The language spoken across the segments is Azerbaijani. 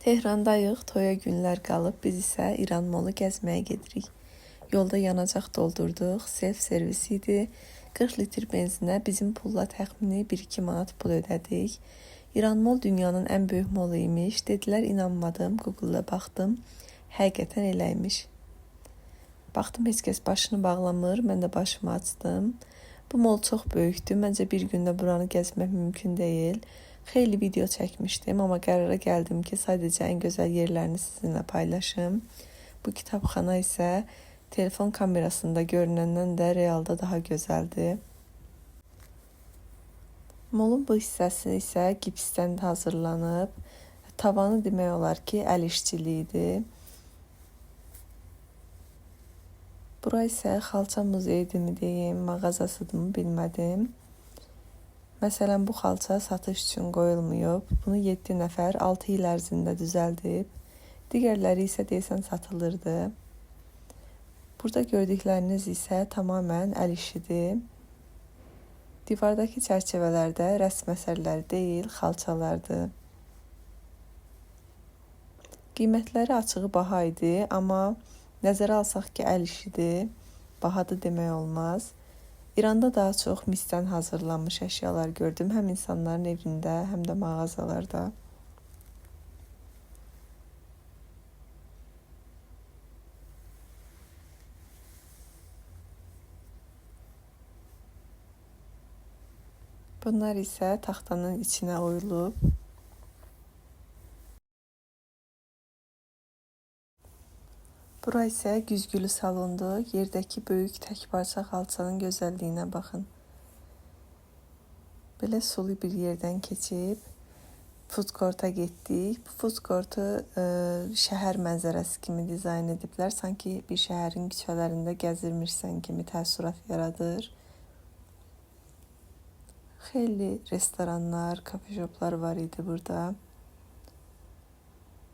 Tehrandayıq, toya günlər qalıb, biz isə İran Molu gəzməyə gedirik. Yolda yanacaq doldurduq, self servis idi. 40 litr benzinə bizim pulla təxmini 1-2 manat pul ödədik. İran Mol dünyanın ən böyük molu imiş. Dedilər, inanmadım, Google-da baxdım. Həqiqətən eləymiş. Baxdım, heç kəs başını bağlamır, mən də başımı açdım. Bu mol çox böyükdür, məncə bir gündə buranı gəzmək mümkün deyil. Xeyli video çəkmişdim, amma qərara gəldim ki, sadəcə ən gözəl yerlərini sizinlə paylaşım. Bu kitabxana isə telefon kamerasında görünəndən də realda daha gözəldir. Molun bu hissəsi isə gipsdən hazırlanıb. Tavanı demək olar ki, əl işçiliyidir. Bura isə xalça muzeyidirmi deyim, mağazasıdırmı bilmədim. Məsələn, bu xalça satış üçün qoyulmayıb. Bunu 7 nəfər 6 il ərzində düzəldib. Digərləri isə deyəsən satılırdı. Burada gördükləriniz isə tamamən əl işidir. Divardakı çərçivələrdə rəsm əsərləri deyil, xalçalardır. Qiymətləri açığı baha idi, amma nəzərə alsaq ki, əl işidir, bahadır demək olmaz. İranda daha çox misdən hazırlanmış əşyalar gördüm, həm insanların evində, həm də mağazalarda. Bunlar isə taxtanın içinə oyulub. Bura isə güzgülü salondur. Yerdəki böyük təkparça xalçanın gözəlliyinə baxın. Belə sulu bir yerdən keçib food court-a getdik. Bu food court-u şəhər mənzərəsi kimi dizayn ediblər. Sanki bir şəhərin küçələrində gəzirmişsən kimi təəssürat yaradır. Xeyli restoranlar, kafe-shoplar var idi burada.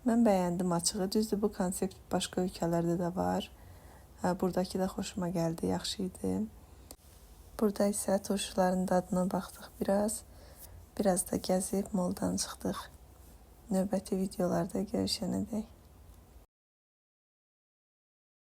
Mən bəyəndim açığı. Düzdür, bu konsept başqa ölkələrdə də var. Buradakı da xoşuma gəldi, yaxşı idi. Burada isə turşuların dadına baxdıq biraz. Biraz da gəzib moldan çıxdıq. Növbəti videolarda görüşənədək.